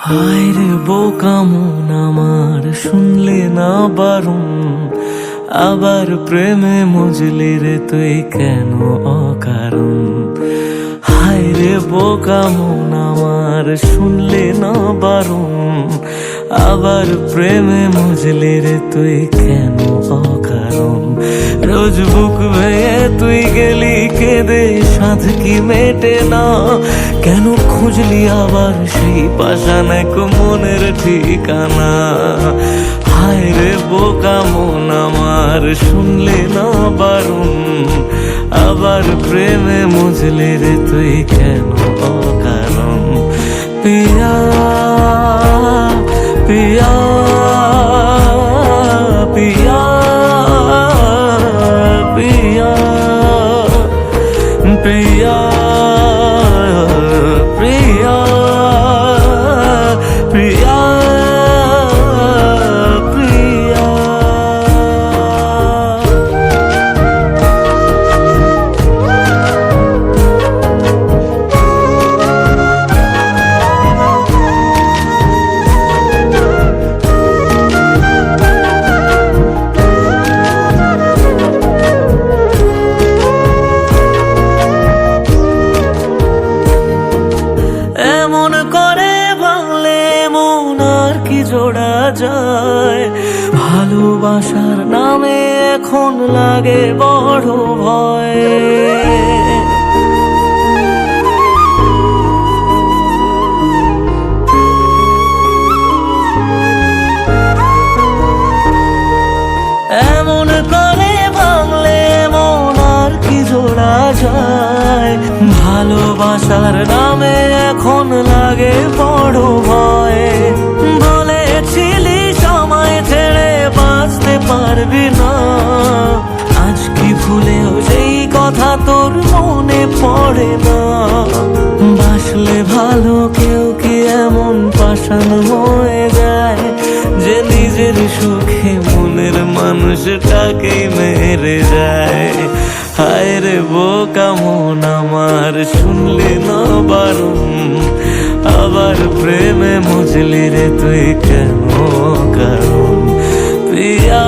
হায় রে বোকা মন আমার, শুনলে না বারণ, আবার প্রেমে মজলি রে তুই কেন অকারণ। হায় রে বোকা মন আমার, শুনলে না বারণ, আবার প্রেমে মজলি রে তুই কেন অকারণ। রোজ বুক ভেঙে তুই গেলি কেঁদে, সাধ কি মেটে না, কেন খুঁজলি আবার সেই পাষাণ এক মনের ঠিকানা। হায় রে বোকা মন আমার, শুনলে না বারণ, আবার প্রেমে মজলি রে তুই কেন অকারণ। পিয়া পিয়া পিয়া পিয়া পিয়া প্রিয়া প্রিয়া প্রিয়া। এমন করে ভাঙলে মন আর কি জোড়া যায়, ভালোবাসার নামে এখন লাগে বড় ভয়। এমন করে ভাঙলে মন আর কি জোড়া যায়, ভালোবাসার নামে এখন লাগে বড় ভয়। বলেছিলি সময় ছেড়ে বাঁচতে পারবি না, আজ কি ভুলেও সেই কথা তোর মনে পড়ে না। বাসলে ভালো কেউ কি এমন পাষাণ হয়ে যায়, যে নিজের সুখে মনের মানুষটাকেই মেরে যায়। হায় রে বোকা মন আমার, শুনলি না বারণ, আবার প্রেমে মজলি রে তুই কেন কারণ। পিয়া